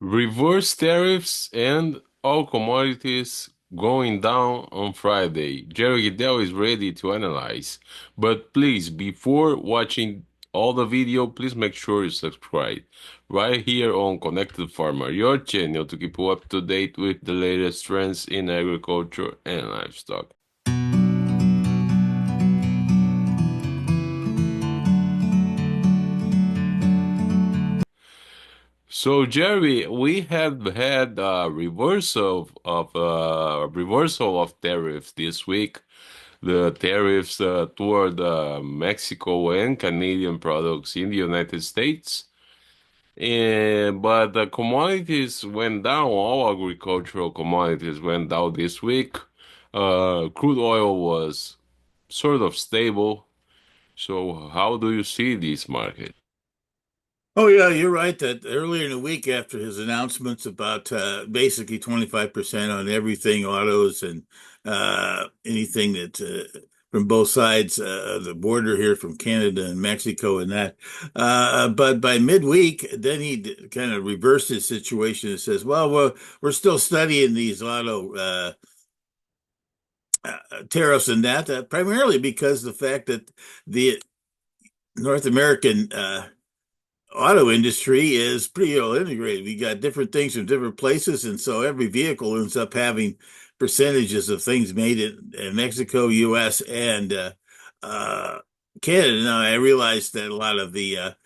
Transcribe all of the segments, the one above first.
Reverse tariffs and all commodities going down on Friday. Jerry Gidel is ready to analyze. But please, before watching all the video, please make sure you subscribe right here on Connected Farmer, your channel to keep you up to date with the latest trends in agriculture and livestock. So Jerry, we have had a reversal of tariffs this week. The tariffs toward Mexico and Canadian products in the United States. But the commodities went down. All agricultural commodities went down this week. Crude oil was sort of stable. So how do you see this market? Oh yeah, you're right that earlier in the week after his announcements about basically 25% on everything autos and anything that from both sides of the border here from Canada and Mexico and that. But by midweek, then he kind of reversed his situation and says, well, we're still studying these auto tariffs and that, primarily because the fact that the North American auto industry is pretty well integrated. We got different things from different places, and so every vehicle ends up having percentages of things made in Mexico, U.S., and uh, Canada. Now, I realize that a lot of the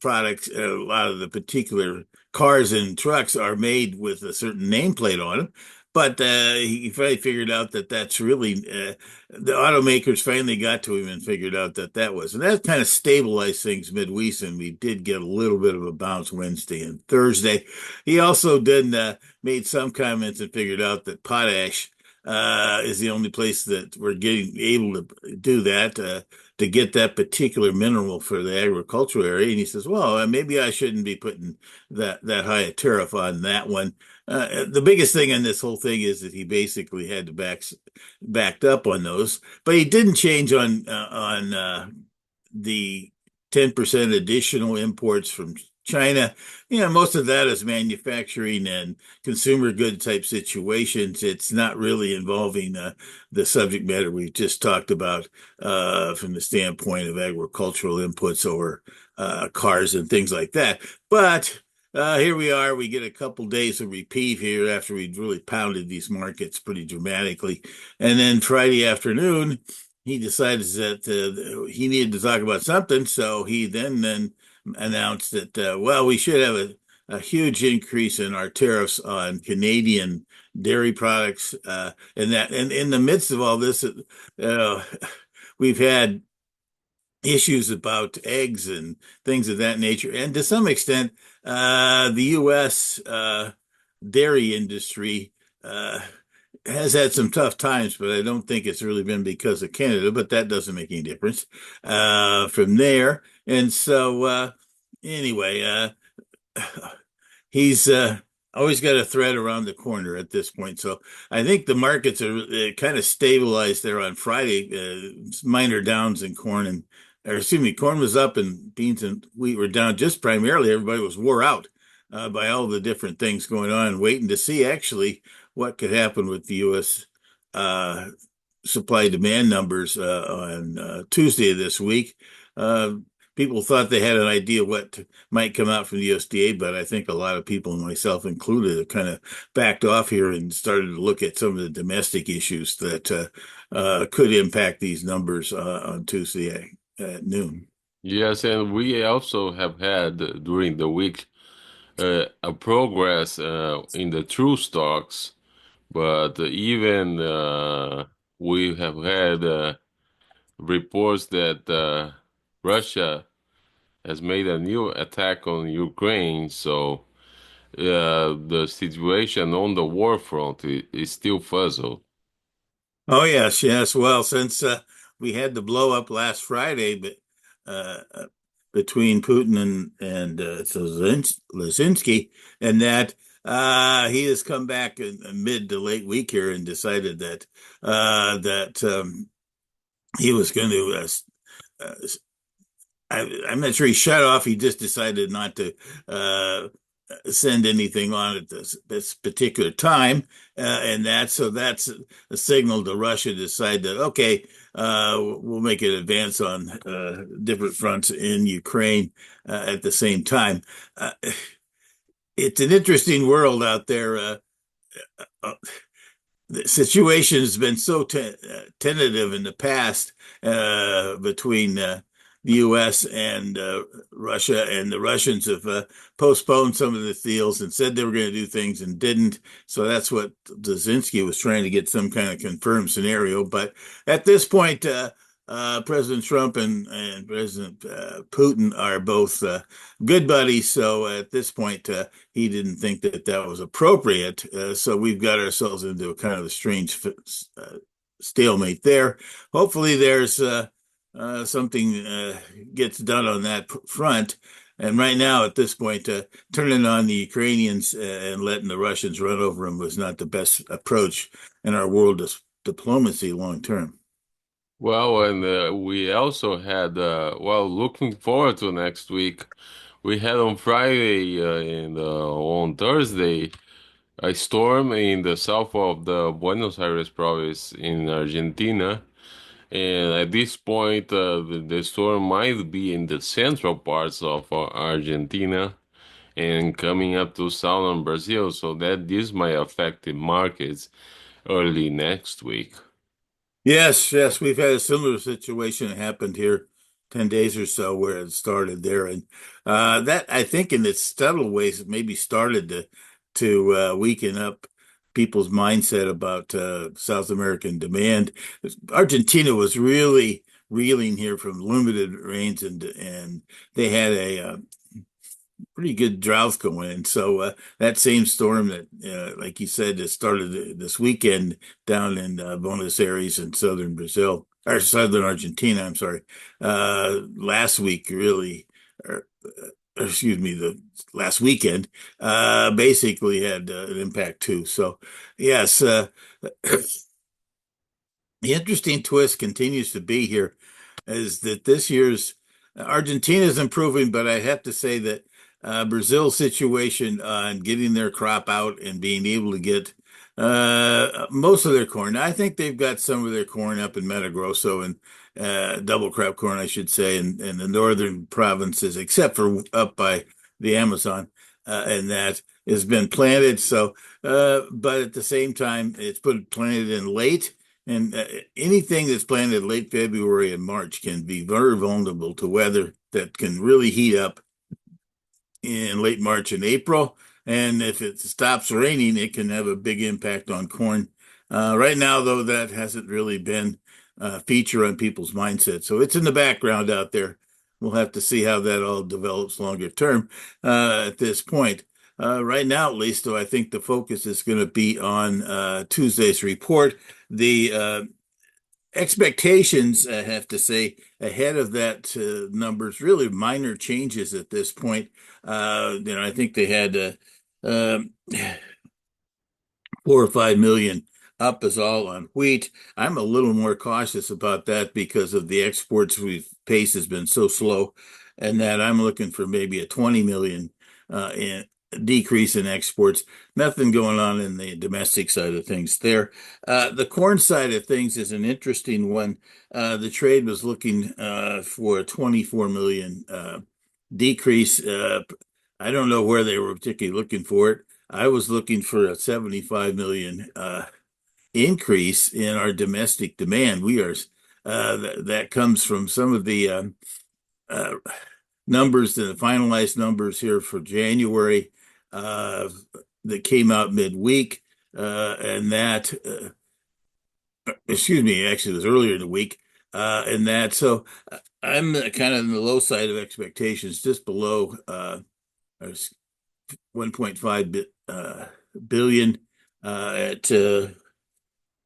products, a lot of the particular cars and trucks are made with a certain nameplate on them. But he finally figured out that that's really the automakers finally got to him and figured out that that was, and that kind of stabilized things midweek. And we did get a little bit of a bounce Wednesday and Thursday. He also then made some comments and figured out that potash is the only place that we're getting able to do that. To get that particular mineral for the agricultural area. And he says, well, maybe I shouldn't be putting that high a tariff on that one. The biggest thing in this whole thing is that he basically had to backed up on those, but he didn't change on the 10% additional imports from China. Most of that is manufacturing and consumer good type situations. It's not really involving the subject matter we just talked about from the standpoint of agricultural inputs or cars and things like that. But here we are. We get a couple days of reprieve here after we really pounded these markets pretty dramatically. And then Friday afternoon, he decides that he needed to talk about something. So he then announced that, well, we should have a huge increase in our tariffs on Canadian dairy products. And in the midst of all this, uh, we've had issues about eggs and things of that nature. And to some extent, the U.S. Dairy industry has had some tough times, but I don't think it's really been because of Canada, but that doesn't make any difference from there. And so, anyway, he's always got a threat around the corner at this point. So I think the markets are kind of stabilized there on Friday. Minor downs in corn or excuse me, corn was up and beans and wheat were down. Just primarily, everybody was wore out by all the different things going on, waiting to see actually what could happen with the U.S. Uh, supply demand numbers on Tuesday of this week. Uh, People thought they had an idea what might come out from the USDA, but I think a lot of people, myself included, have kind of backed off here and started to look at some of the domestic issues that could impact these numbers on Tuesday at noon. Yes, and we also have had during the week a progress in the true stocks, but even we have had reports that Russia has made a new attack on Ukraine, so the situation on the war front is still fuzzled. Oh yes, yes. Well, since we had the blow up last Friday, but between Putin and Zelensky, and that he has come back in mid to late week here and decided that he was going to. I'm not sure he shut off. He just decided not to send anything on at this particular time, and that's a signal to Russia to decide that okay, we'll make an advance on different fronts in Ukraine at the same time. Uh, it's an interesting world out there. Uh, the situation has been so tentative in the past between the U.S. and Russia, and the Russians have postponed some of the deals and said they were going to do things and didn't. So that's what Dzerzhinsky was trying to get some kind of confirmed scenario. But at this point, President Trump and President Putin are both good buddies. So at this point, he didn't think that that was appropriate. So we've got ourselves into a kind of a strange stalemate there. Hopefully, there's something gets done on that front. And right now, at this point, turning on the Ukrainians and letting the Russians run over them was not the best approach in our world diplomacy long term. Well, and we also had, well, looking forward to next week. We had on Friday and on Thursday a storm in the south of the Buenos Aires province in Argentina. And at this point, the storm might be in the central parts of Argentina and coming up to southern Brazil, so that this might affect the markets early next week. Yes, yes, we've had a similar situation that happened here 10 days or so where it started there. And that I think in its subtle ways it maybe started to weaken up people's mindset about South American demand. Argentina was really reeling here from limited rains and they had a pretty good drought going. And so that same storm that, like you said, that started this weekend down in Buenos Aires in southern Brazil, or southern Argentina, I'm sorry, last week really, or excuse me, the last weekend, basically had an impact too. So yes, the interesting twist continues to be here is that this year's Argentina is improving, but I have to say that Brazil's situation on getting their crop out and being able to get most of their corn. I think they've got some of their corn up in Mato Grosso and double crop corn, I should say, in the northern provinces, except for up by the Amazon, and that has been planted. So, but at the same time, it's put planted in late. And anything that's planted late February and March can be very vulnerable to weather that can really heat up in late March and April. And if it stops raining, it can have a big impact on corn. Right now, though, that hasn't really been a feature on people's mindset. So it's in the background out there. We'll have to see how that all develops longer term at this point. Right now, at least, though, I think the focus is going to be on Tuesday's report. The expectations, I have to say, ahead of that numbers, really minor changes at this point. I think they had 4 or 5 million up is all on wheat. I'm a little more cautious about that because of the exports we've pace has been so slow, and that I'm looking for maybe a 20 million in decrease in exports. Nothing going on in the domestic side of things there. The corn side of things is an interesting one. The trade was looking for a 24 million decrease. I don't know where they were particularly looking for it. I was looking for a 75 million increase in our domestic demand. We are that comes from some of the uh, numbers, the finalized numbers here for January uh, that came out midweek, and that excuse me, actually it was earlier in the week, and that so I'm kind of in the low side of expectations, just below 1.5 billion at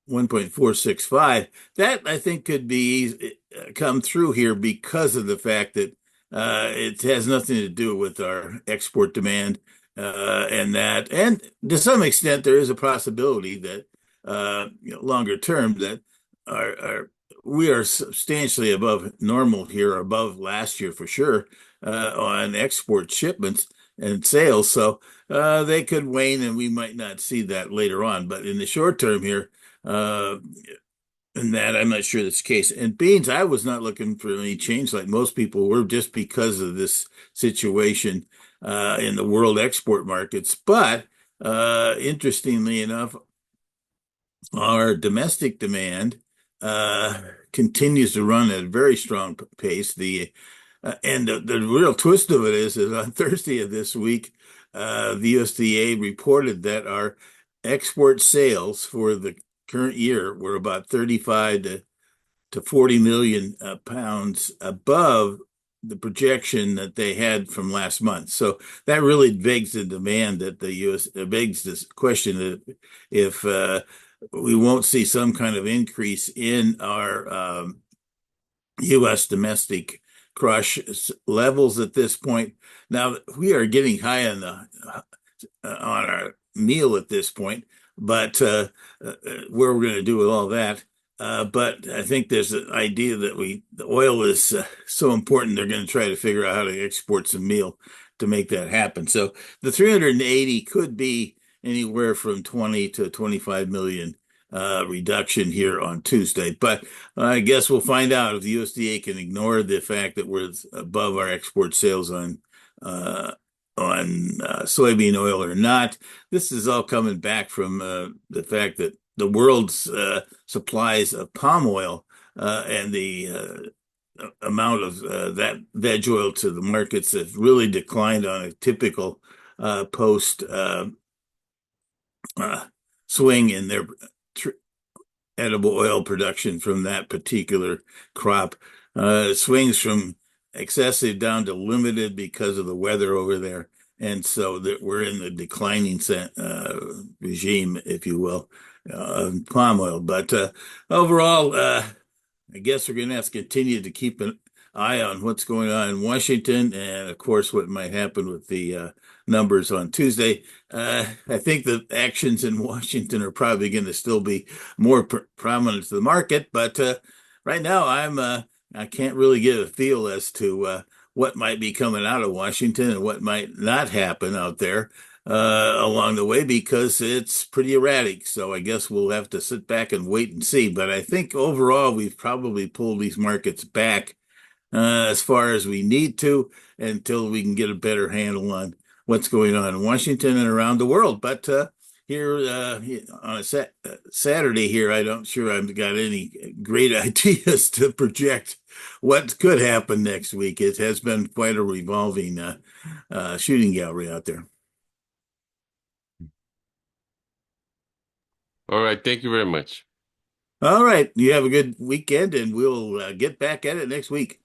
1.465. That I think could be come through here because of the fact that it has nothing to do with our export demand and that, and to some extent there is a possibility that longer term that our we are substantially above normal here, above last year for sure on export shipments. and sales. So they could wane, and we might not see that later on. But in the short term here, uh, in that I'm not sure that's the case. And beans, I was not looking for any change like most people were, just because of this situation in the world export markets. But interestingly enough, our domestic demand continues to run at a very strong pace. The real twist of it is on Thursday of this week, the USDA reported that our export sales for the current year were about 35 to 40 million pounds above the projection that they had from last month. So that really begs the demand that the U.S. Begs this question that if we won't see some kind of increase in our U.S. domestic crush levels at this point. Now we are getting high on the on our meal at this point, but where we're going to do with all that. But I think there's an idea that the oil is so important, they're going to try to figure out how to export some meal to make that happen. So the 380 could be anywhere from 20 to 25 million reduction here on Tuesday. But I guess we'll find out if the USDA can ignore the fact that we're above our export sales uh, on soybean oil or not. This is all coming back from the fact that the world's supplies of palm oil and the amount of that veg oil to the markets have really declined on a typical post uh, swing in their tr edible oil production from that particular crop. It swings from excessive down to limited because of the weather over there. And so that we're in the declining regime, if you will, of palm oil. But overall, I guess we're going to have to continue to keep an eye on what's going on in Washington and, of course, what might happen with the numbers on Tuesday. I think the actions in Washington are probably going to still be more prominent to the market, but right now I can't really get a feel as to what might be coming out of Washington and what might not happen out there along the way because it's pretty erratic. So I guess we'll have to sit back and wait and see. But I think overall, we've probably pulled these markets back as far as we need to until we can get a better handle on what's going on in Washington and around the world. But here on a Saturday here, I don't sure I've got any great ideas to project what could happen next week. It has been quite a revolving shooting gallery out there. All right. Thank you very much. All right. You have a good weekend, and we'll get back at it next week.